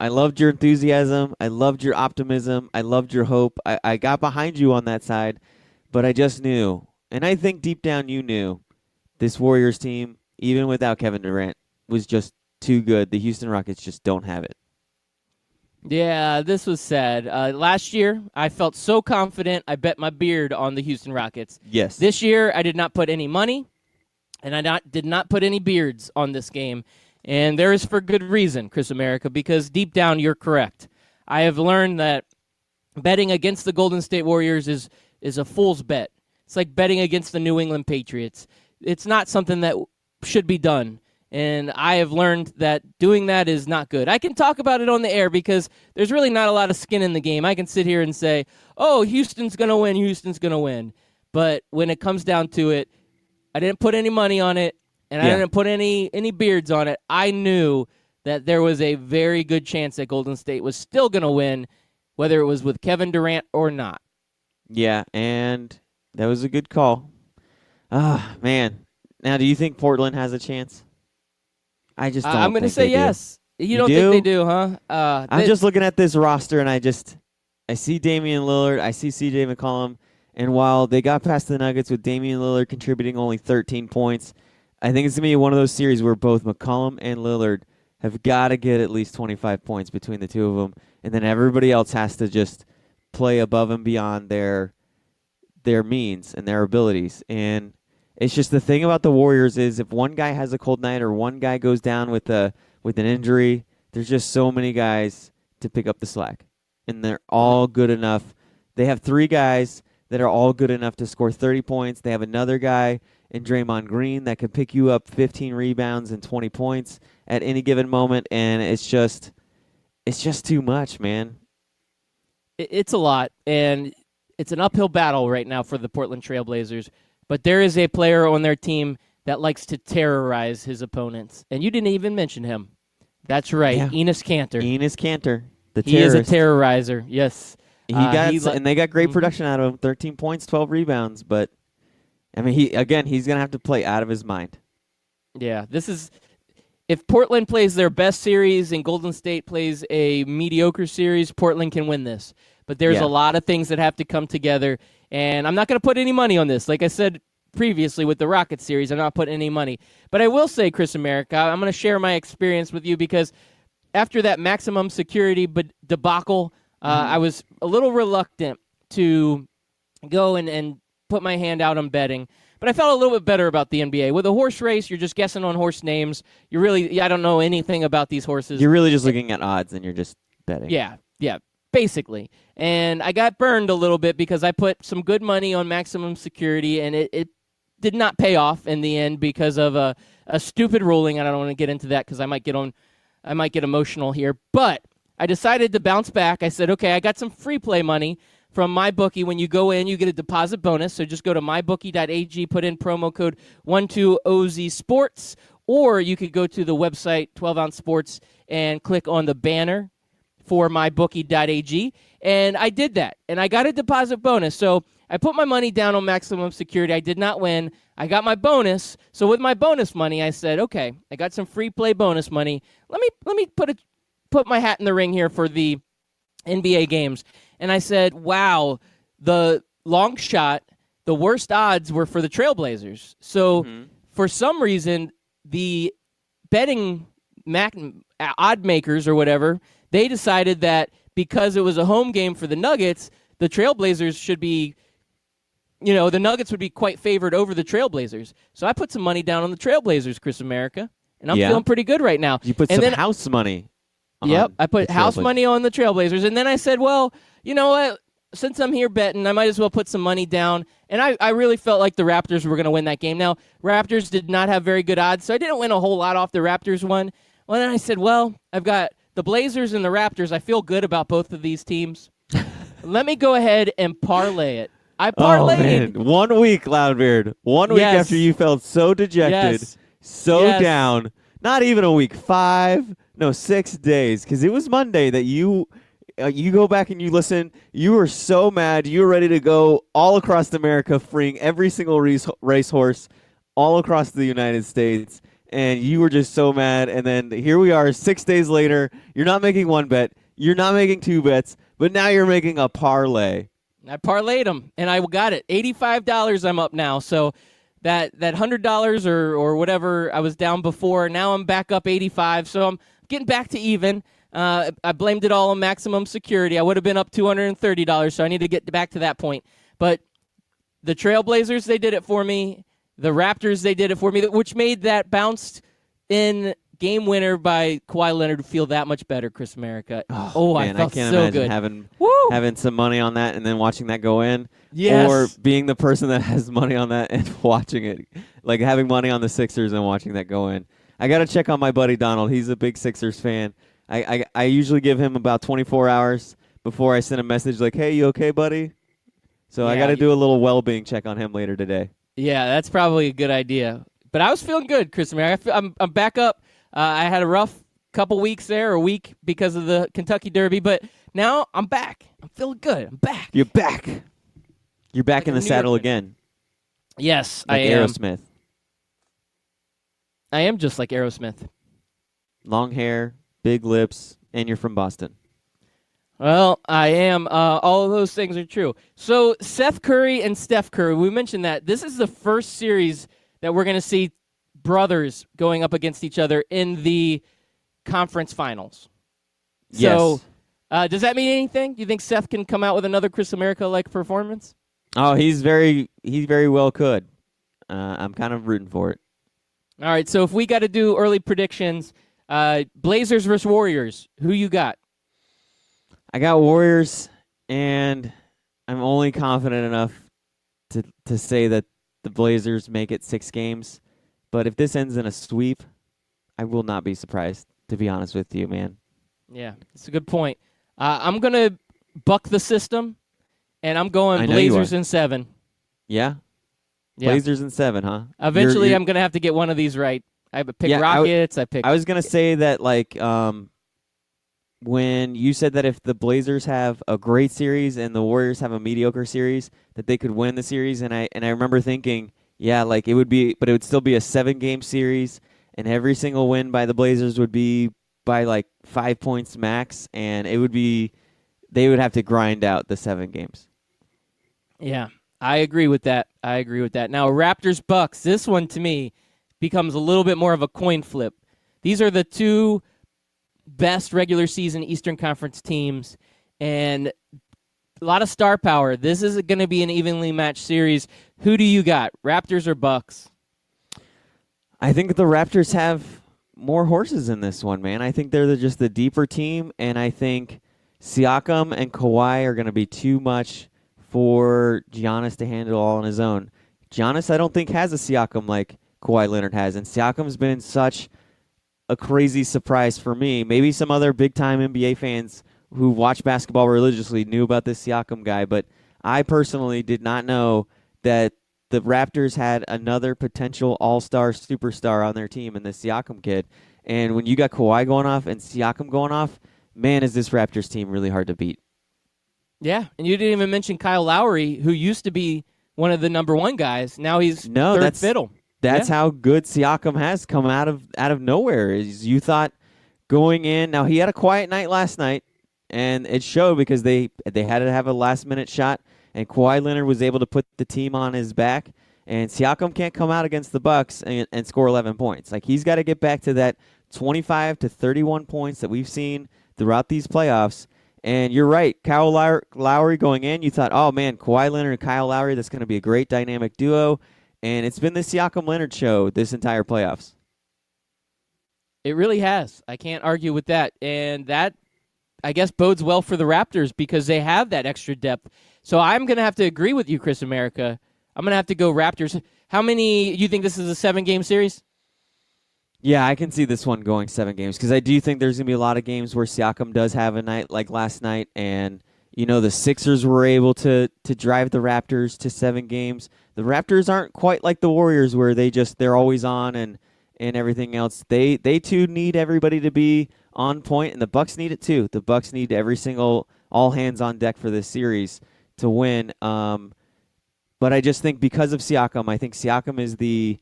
C: I loved your enthusiasm. I loved your optimism. I loved your hope. I got behind you on that side, but I just knew, and I think deep down you knew, this Warriors team, even without Kevin Durant, was just too good. The Houston Rockets just don't have it.
A: Yeah, this was sad. Last year, I felt so confident, I bet my beard on the Houston Rockets.
C: Yes.
A: This year, I did not put any money, and I did not put any beards on this game. And there is for good reason, Chris America, because deep down, you're correct. I have learned that betting against the Golden State Warriors is a fool's bet. It's like betting against the New England Patriots. It's not something that should be done. And I have learned that doing that is not good. I can talk about it on the air because there's really not a lot of skin in the game. I can sit here and say, oh, Houston's going to win, Houston's going to win. But when it comes down to it, I didn't put any money on it, and I didn't put any beards on it. I knew that there was a very good chance that Golden State was still going to win, whether it was with Kevin Durant or not.
C: Yeah, and that was a good call. Ah, man. Now, do you think Portland has a chance? I just don't
A: I'm going to
C: think
A: say
C: they
A: yes.
C: do.
A: You don't think they do, huh?
C: I'm just looking at this roster, and I see Damian Lillard, I see C.J. McCollum, and while they got past the Nuggets with Damian Lillard contributing only 13 points, I think it's going to be one of those series where both McCollum and Lillard have got to get at least 25 points between the two of them, and then everybody else has to just play above and beyond their means and their abilities. And it's just the thing about the Warriors is if one guy has a cold night or one guy goes down with an injury, there's just so many guys to pick up the slack. And they're all good enough. They have 3 guys that are all good enough to score 30 points. They have another guy in Draymond Green that can pick you up 15 rebounds and 20 points at any given moment. And it's just too much, man.
A: It's a lot, and it's an uphill battle right now for the Portland Trailblazers. But there is a player on their team that likes to terrorize his opponents. And you didn't even mention him. That's right,
C: Yeah.
A: Enes Kanter.
C: Enes Kanter, the
A: He is
C: terrorist.
A: a terrorizer, yes.
C: And they got great production out of him, 13 points, 12 rebounds. But, I mean, he's going to have to play out of his mind.
A: Yeah, this is – if Portland plays their best series and Golden State plays a mediocre series, Portland can win this. But there's a lot of things that have to come together, and I'm not going to put any money on this. Like I said previously with the Rockets series, I'm not putting any money. But I will say, Chris America, I'm going to share my experience with you because after that maximum security debacle, I was a little reluctant to go and put my hand out on betting. But I felt a little bit better about the NBA. With a horse race, you're just guessing on horse names. I don't know anything about these horses.
C: You're really just looking at odds, and you're just betting.
A: Yeah, basically. And I got burned a little bit because I put some good money on maximum security, and it did not pay off in the end because of a stupid ruling. I don't want to get into that because I might get emotional here. But I decided to bounce back. I said, okay, I got some free play money from MyBookie. When you go in, you get a deposit bonus. So just go to mybookie.ag, put in promo code 12OZSports, or you could go to the website 12-Ounce Sports and click on the banner for mybookie.ag. And I did that, and I got a deposit bonus. So I put my money down on maximum security. I did not win. I got my bonus. So with my bonus money, I said, okay, I got some free play bonus money. Let me put my hat in the ring here for the NBA games. And I said, wow, the long shot, the worst odds were for the Trailblazers. So for some reason, the betting odd makers or whatever, they decided that because it was a home game for the Nuggets, the Trailblazers should be, the Nuggets would be quite favored over the Trailblazers. So I put some money down on the Trailblazers, Chris America, and I'm feeling pretty good right now.
C: You put house money.
A: Yep, I put house money on the Trailblazers, and then I said, well, you know what? Since I'm here betting, I might as well put some money down. And I really felt like the Raptors were going to win that game. Now, Raptors did not have very good odds, so I didn't win a whole lot off the Raptors one. Well, then I said, well, I've got the Blazers and the Raptors. I feel good about both of these teams. Let me go ahead and parlay it. I parlayed.
C: 1 week, Loudbeard. 1 week after you felt so dejected, down. Not even a week. 5, No, 6 days, because it was Monday that you go back and you listen. You were so mad. You were ready to go all across America, freeing every single racehorse all across the United States. And you were just so mad. And then here we are 6 days later. You're not making one bet. You're not making two bets. But now you're making a parlay.
A: I parlayed them, and I got it. $85 I'm up now. So that $100 or whatever I was down before, now I'm back up 85. So I'm getting back to even. I blamed it all on maximum security. I would have been up $230, so I need to get back to that point. But the Trailblazers, they did it for me. The Raptors, they did it for me, which made that bounced in game winner by Kawhi Leonard feel that much better, Chris America.
C: Man,
A: I felt
C: I can't
A: so
C: imagine
A: good.
C: having some money on that and then watching that go in.
A: Yes.
C: Or being the person that has money on that and watching it. Like having money on the Sixers and watching that go in. I got to check on my buddy Donald. He's a big Sixers fan. I usually give him about 24 hours before I send a message like, hey, you okay, buddy? So I got to do a little well-being check on him later today.
A: Yeah, that's probably a good idea. But I was feeling good, Chris America. I'm back up. I had a rough couple weeks there, a week because of the Kentucky Derby, but now I'm back. I'm feeling good. I'm back.
C: You're back. You're back
A: Like
C: in
A: a
C: the saddle
A: new-
C: again.
A: Yes,
C: Like
A: I am.
C: Aerosmith.
A: I am just like Aerosmith.
C: Long hair, big lips, and you're from Boston.
A: Well, I am. All of those things are true. So Seth Curry and Steph Curry, we mentioned that. This is the first series that we're going to see brothers going up against each other in the conference finals. So does that mean anything? Do you think Seth can come out with another Chris America-like performance?
C: Oh, he very well could. I'm kind of rooting for it.
A: All right, so if we got to do early predictions, Blazers versus Warriors, who you got?
C: I got Warriors, and I'm only confident enough to say that the Blazers make it 6 games. But if this ends in a sweep, I will not be surprised, to be honest with you, man.
A: Yeah, that's a good point. I'm going to buck the system, and I'm going
C: I know you
A: Blazers
C: are.
A: in 7.
C: Yeah?
A: Yeah.
C: Blazers in 7, huh?
A: Eventually,
C: You're-
A: I'm going to have to get one of these right. I pick
C: Yeah,
A: Rockets. I pick.
C: I was going to say that, like, when you said that if the Blazers have a great series and the Warriors have a mediocre series, that they could win the series. And I remember thinking, yeah, like it would be, but it would still be a 7-game series, and every single win by the Blazers would be by like 5 points max, and it would be, they would have to grind out the 7 games.
A: Yeah, I agree with that. Now, Raptors Bucks. This one to me becomes a little bit more of a coin flip. These are the two best regular season Eastern Conference teams, and a lot of star power. This is going to be an evenly matched series. Who do you got, Raptors or Bucks?
C: I think the Raptors have more horses in this one, man. I think they're just the deeper team, and I think Siakam and Kawhi are going to be too much for Giannis to handle all on his own. Giannis, I don't think, has a Siakam like Kawhi Leonard has, and Siakam's been such a crazy surprise for me. Maybe some other big-time NBA fans who watch basketball religiously knew about this Siakam guy, but I personally did not know that the Raptors had another potential all-star superstar on their team in this Siakam kid. And when you got Kawhi going off and Siakam going off, man, is this Raptors team really hard to beat.
A: Yeah, and you didn't even mention Kyle Lowry, who used to be one of the number 1 guys. Now he's third fiddle.
C: That's how good Siakam has come out of nowhere. Is you thought going in, now he had a quiet night last night, and it showed because they had to have a last-minute shot, and Kawhi Leonard was able to put the team on his back, and Siakam can't come out against the Bucks and score 11 points. Like, he's got to get back to that 25 to 31 points that we've seen throughout these playoffs. And you're right, Kyle Lowry going in, you thought, oh, man, Kawhi Leonard and Kyle Lowry, that's going to be a great dynamic duo. And it's been the Siakam Leonard show this entire playoffs.
A: It really has. I can't argue with that. And that, I guess, bodes well for the Raptors because they have that extra depth. So I'm going to have to agree with you, Chris America. I'm going to have to go Raptors. How many, you think this is a 7-game series?
C: Yeah, I can see this one going 7 games because I do think there's going to be a lot of games where Siakam does have a night like last night. And, you know, the Sixers were able to drive the Raptors to 7 games. The Raptors aren't quite like the Warriors where they're always on and everything else. They too need everybody to be on point, and the Bucks need it too. The Bucks need all hands on deck for this series to win. But I just think because of Siakam, I think Siakam is the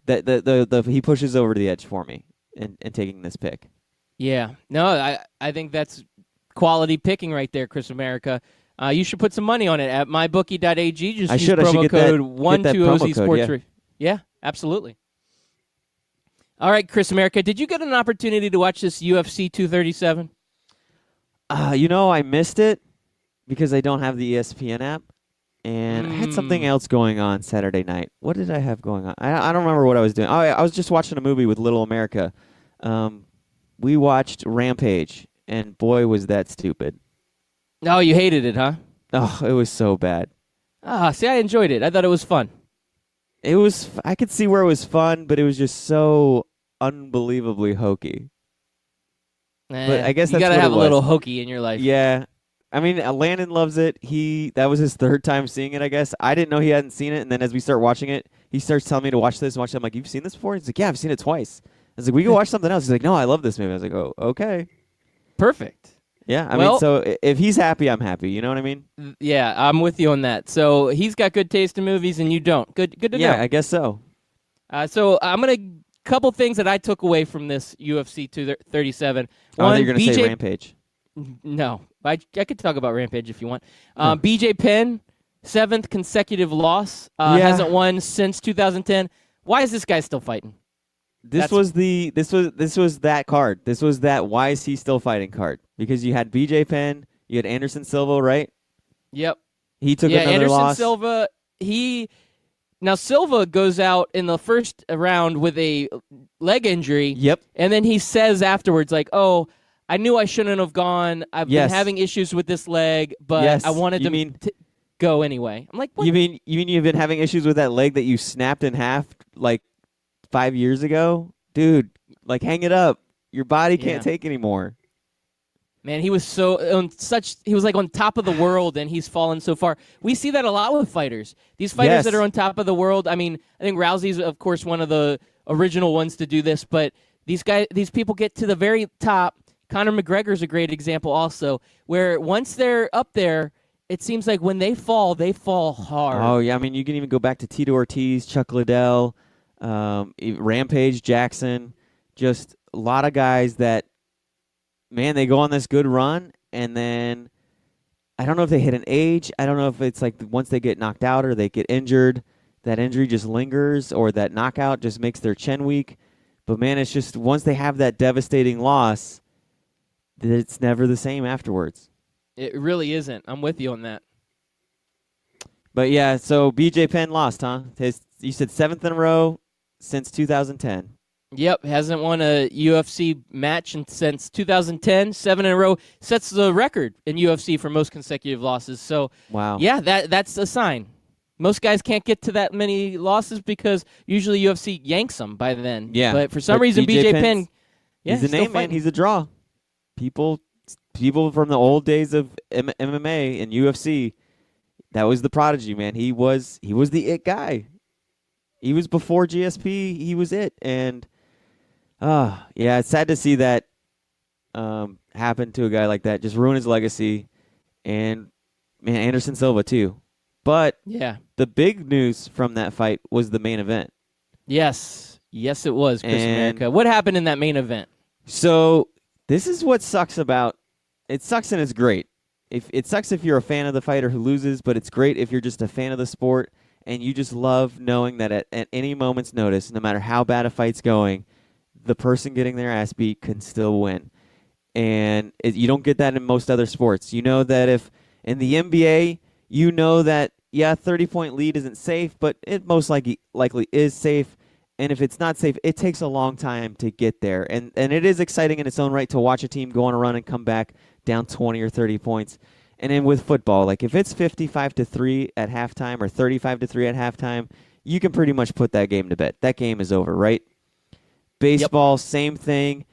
C: he pushes over to the edge for me in taking this pick.
A: Yeah. No, I think that's quality picking right there, Chris America. You should put some money on it at mybookie.ag. Just use promo code 12OZ Sports. Yeah, absolutely. All right, Chris America, did you get an opportunity to watch this UFC 237?
C: I missed it because I don't have the ESPN app, and I had something else going on Saturday night. What did I have going on? I don't remember what I was doing. Oh, I was just watching a movie with Little America. We watched Rampage, and boy, was that stupid.
A: Oh, you hated it, huh?
C: Oh, it was so bad.
A: See, I enjoyed it. I thought it was fun.
C: It was. I could see where it was fun, but it was just so unbelievably hokey. But I guess
A: you
C: that's
A: gotta
C: what
A: have
C: it
A: a
C: was.
A: little hokey in your life.
C: Yeah. I mean, Landon loves it. That was his third time seeing it, I guess. I didn't know he hadn't seen it, and then as we start watching it, he starts telling me to watch this and watch it. I'm like, you've seen this before? He's like, yeah, I've seen it twice. I was like, we can watch something else. He's like, no, I love this movie. I was like, oh, okay.
A: Perfect.
C: Yeah, I mean, so if he's happy, I'm happy. You know what I mean?
A: Yeah, I'm with you on that. So he's got good taste in movies, and you don't. Good to know.
C: Yeah, I guess so.
A: So I'm going to couple things that I took away from this UFC 237.
C: One, you're going to say Rampage.
A: No, I could talk about Rampage if you want. BJ Penn, 7th consecutive loss, hasn't won since 2010. Why is this guy still fighting?
C: This was that card. This was that why is he still fighting card? Because you had BJ Penn, you had Anderson Silva, right?
A: Yep.
C: He took another
A: Anderson
C: loss.
A: Silva, now Silva goes out in the first round with a leg injury.
C: Yep.
A: And then he says afterwards, like, oh, I knew I shouldn't have gone. I've been having issues with this leg, but I wanted to go anyway. I'm like, what?
C: You mean you've been having issues with that leg that you snapped in half like 5 years ago? Dude, like hang it up. Your body can't take anymore.
A: Man, he was he was like on top of the world, and he's fallen so far. We see that a lot with fighters. These fighters that are on top of the world. I mean, I think Rousey's, of course, one of the original ones to do this, but these people get to the very top. Conor McGregor's a great example also, where once they're up there, it seems like when they fall hard.
C: Oh, yeah. I mean, you can even go back to Tito Ortiz, Chuck Liddell, Rampage Jackson, just a lot of guys that, man, they go on this good run, and then I don't know if they hit an age. I don't know if it's like once they get knocked out or they get injured, that injury just lingers, or that knockout just makes their chin weak. But, man, it's just once they have that devastating loss, it's never the same afterwards.
A: It really isn't. I'm with you on that.
C: But, yeah, so BJ Penn lost, huh? You said 7th in a row since 2010.
A: Yep, hasn't won a UFC match since 2010. 7 in a row, sets the record in UFC for most consecutive losses. So,
C: wow.
A: Yeah, that's a sign. Most guys can't get to that many losses because usually UFC yanks them by then.
C: Yeah.
A: But for some reason, BJ Penn,
C: he's a name, man. He's a draw. People from the old days of MMA and UFC, that was the prodigy, man. He was the it guy. He was before GSP. He was it, and it's sad to see that happen to a guy like that. Just ruin his legacy, and man, Anderson Silva too. But the big news from that fight was the main event.
A: Yes, it was, Chris America. What happened in that main event?
C: So this is what sucks about it. Sucks and it's great. It sucks if you're a fan of the fighter who loses, but it's great if you're just a fan of the sport and you just love knowing that at any moment's notice, no matter how bad a fight's going, the person getting their ass beat can still win. And you don't get that in most other sports. You know that if in the NBA, you know that, 30-point lead isn't safe, but it most likely is safe. And if it's not safe, it takes a long time to get there. And it is exciting in its own right to watch a team go on a run and come back down 20 or 30 points. And then with football, like if it's 55-3 at halftime or 35-3 at halftime, you can pretty much put that game to bed. That game is over, right? Baseball, same thing.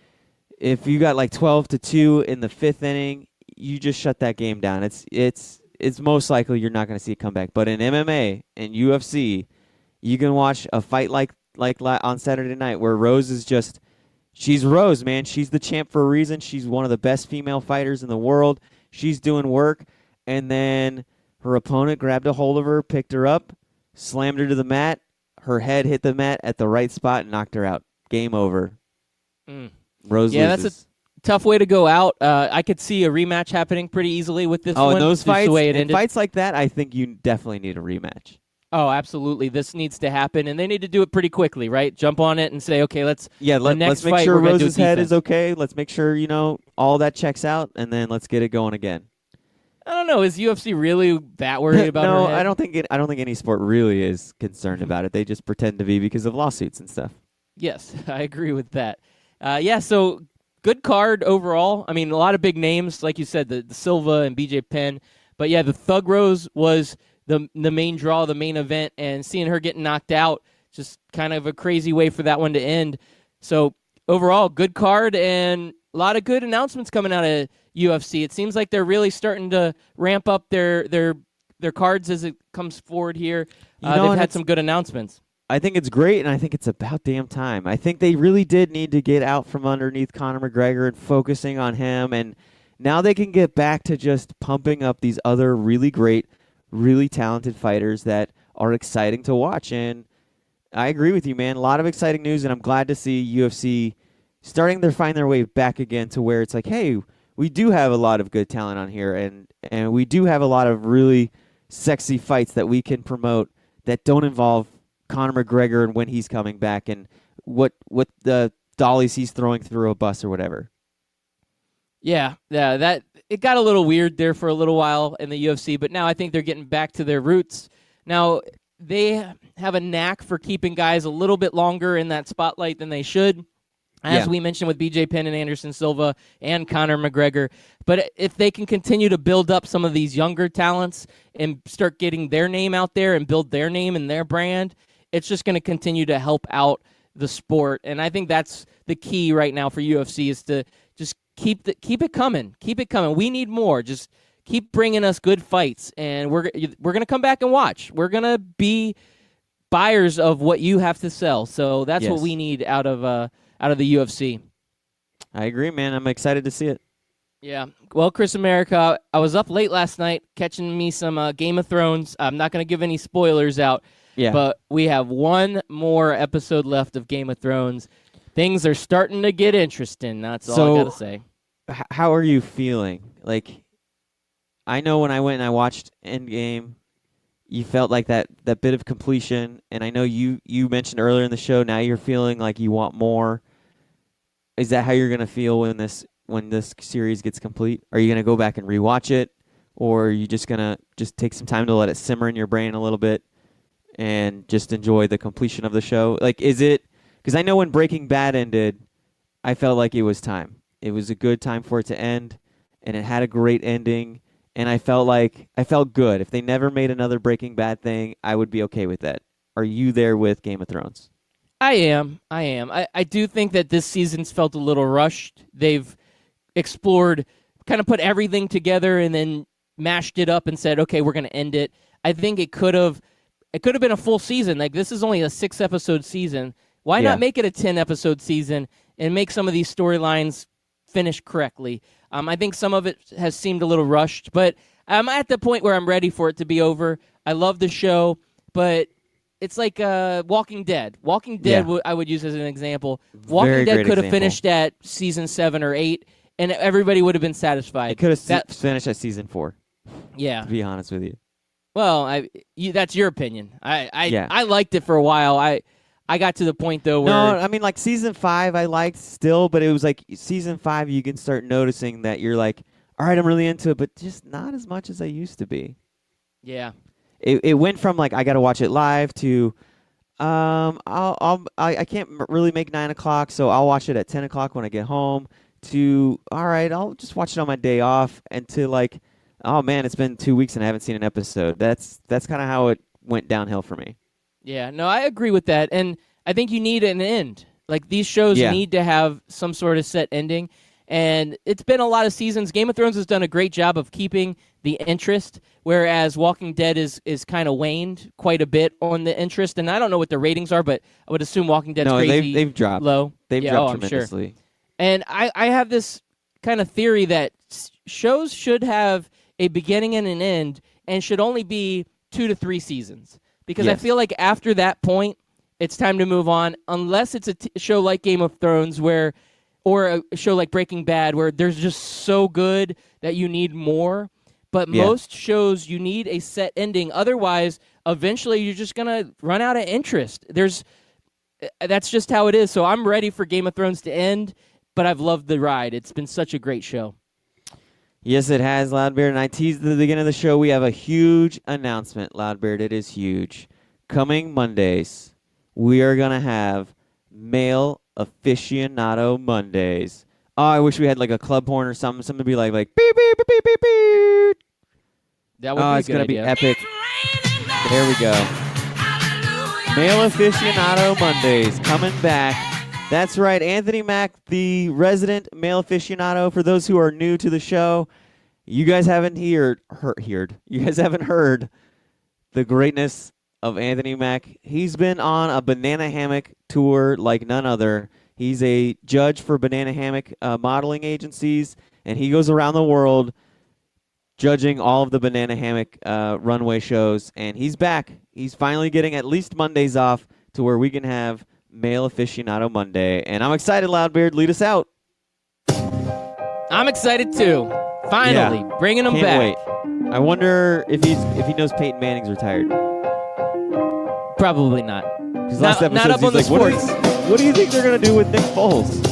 C: If you got like 12-2 in the 5th inning, you just shut that game down. It's most likely you're not going to see a comeback. But in MMA and UFC, you can watch a fight like on Saturday night, where Rose is just, she's Rose, man. She's the champ for a reason. She's one of the best female fighters in the world. She's doing work, and then her opponent grabbed a hold of her, picked her up, slammed her to the mat. Her head hit the mat at the right spot and knocked her out. Game over. Rose loses.
A: That's a tough way to go out. I could see a rematch happening pretty easily with this one.
C: In those
A: just
C: fights,
A: the way it
C: in
A: ended.
C: fights like that, I think you definitely need a rematch.
A: Oh, absolutely. This needs to happen, and they need to do it pretty quickly, right? Jump on it and say, okay, let's
C: let's make
A: fight,
C: sure
A: we're gonna do
C: Rose's head
A: defense.
C: is okay. Let's make sure, all that checks out, and then let's get it going again.
A: I don't know. Is UFC really that worried about
C: No,
A: her head?
C: I don't think any sport really is concerned about it. They just pretend to be because of lawsuits and stuff.
A: Yes, I agree with that. So good card overall. I mean, a lot of big names, like you said, the Silva and BJ Penn. But yeah, the Thug Rose was the main draw, the main event, and seeing her get knocked out, just kind of a crazy way for that one to end. So overall, good card and a lot of good announcements coming out of UFC. It seems like they're really starting to ramp up their cards as it comes forward here. They've had some good announcements.
C: I think it's great, and I think it's about damn time. I think they really did need to get out from underneath Conor McGregor and focusing on him, and now they can get back to just pumping up these other really great, really talented fighters that are exciting to watch. And I agree with you, man. A lot of exciting news, and I'm glad to see UFC starting to find their way back again to where it's like, hey, we do have a lot of good talent on here, and we do have a lot of really sexy fights that we can promote that don't involve Conor McGregor and when he's coming back and what the dollies he's throwing through a bus or whatever.
A: Yeah, that it got a little weird there for a little while in the UFC, but now I think they're getting back to their roots. Now, they have a knack for keeping guys a little bit longer in that spotlight than they should, as we mentioned with BJ Penn and Anderson Silva and Conor McGregor. But if they can continue to build up some of these younger talents and start getting their name out there and build their name and their brand, it's just going to continue to help out the sport. And I think that's the key right now for UFC is to just keep it coming. Keep it coming. We need more. Just keep bringing us good fights, and we're going to come back and watch. We're going to be buyers of what you have to sell. So that's what we need out of the UFC.
C: I agree, man. I'm excited to see it.
A: Yeah. Well, Chris America, I was up late last night catching me some Game of Thrones. I'm not going to give any spoilers out.
C: Yeah.
A: But we have one more episode left of Game of Thrones. Things are starting to get interesting. That's all I got to say.
C: How are you feeling? Like, I know when I went and I watched Endgame, you felt like that bit of completion, and I know you mentioned earlier in the show, now you're feeling like you want more. Is that how you're going to feel when this series gets complete? Are you going to go back and rewatch it, or are you just going to just take some time to let it simmer in your brain a little bit and just enjoy the completion of the show? Like, is it, because I know when Breaking Bad ended, I felt like it was time. It was a good time for it to end, and it had a great ending, and I felt good. If they never made another Breaking Bad thing, I would be okay with that. Are you there with Game of Thrones?
A: I am. I do think that this season's felt a little rushed. They've explored, kind of put everything together and then mashed it up and said, okay, we're going to end it. I think it could have been a full season. Like, this is only a 6-episode season. Why not make it a 10-episode season and make some of these storylines finish correctly? I think some of it has seemed a little rushed, but I'm at the point where I'm ready for it to be over. I love the show, but it's like Walking Dead. Walking Dead, I would use as an example. Walking Dead could have finished at season 7 or 8, and everybody would have been satisfied.
C: It could have finished at season 4.
A: Yeah.
C: To be honest with you.
A: Well, that's your opinion. I liked it for a while. I got to the point, though, where...
C: No, I mean, like, season 5 I liked still, but it was like season 5 you can start noticing that you're like, all right, I'm really into it, but just not as much as I used to be.
A: Yeah.
C: It went from, like, I got to watch it live to, I can't really make 9 o'clock, so I'll watch it at 10 o'clock when I get home, to, all right, I'll just watch it on my day off, and to, like, oh, man, it's been 2 weeks and I haven't seen an episode. That's kind of how it went downhill for me.
A: Yeah, no, I agree with that, and I think you need an end. Like, these shows need to have some sort of set ending, And it's been a lot of seasons. Game of Thrones has done a great job of keeping the interest, whereas Walking Dead is kind of waned quite a bit on the interest. And I don't know what the ratings are, but I would assume Walking Dead's crazy
C: they've dropped.
A: low.
C: They've
A: yeah,
C: dropped
A: I'm
C: tremendously.
A: Sure. And I have this kind of theory that shows should have a beginning and an end and should only be 2 to 3 seasons. Because I feel like after that point, it's time to move on, unless it's a show like Game of Thrones or a show like Breaking Bad where there's just so good that you need more. But most shows, you need a set ending. Otherwise, eventually you're just going to run out of interest. That's just how it is. So I'm ready for Game of Thrones to end, but I've loved the ride. It's been such a great show.
C: Yes, it has, Loudbeard. And I teased at the beginning of the show, we have a huge announcement, Loudbeard. It is huge. Coming Mondays, we are going to have Male Aficionado Mondays. Oh, I wish we had like a club horn or something to be like beep, beep, beep, beep, beep, beep.
A: That would be
C: it's going to be epic. There we go. Male Aficionado Mondays coming back. That's right, Anthony Mack, the resident male aficionado. For those who are new to the show, you guys haven't heard the greatness of Anthony Mack. He's been on a banana hammock tour like none other. He's a judge for banana hammock modeling agencies, and he goes around the world judging all of the banana hammock runway shows. And he's back. He's finally getting at least Mondays off to where we can have Male Aficionado Monday. And I'm excited, Loudbeard. Lead us out.
A: I'm excited too. Finally, bringing him back.
C: Wait. I wonder if he knows Peyton Manning's retired.
A: Probably not.
C: Because last episode
A: not up
C: he's
A: on the
C: like,
A: sports.
C: what do you think they're going to do with Nick Foles?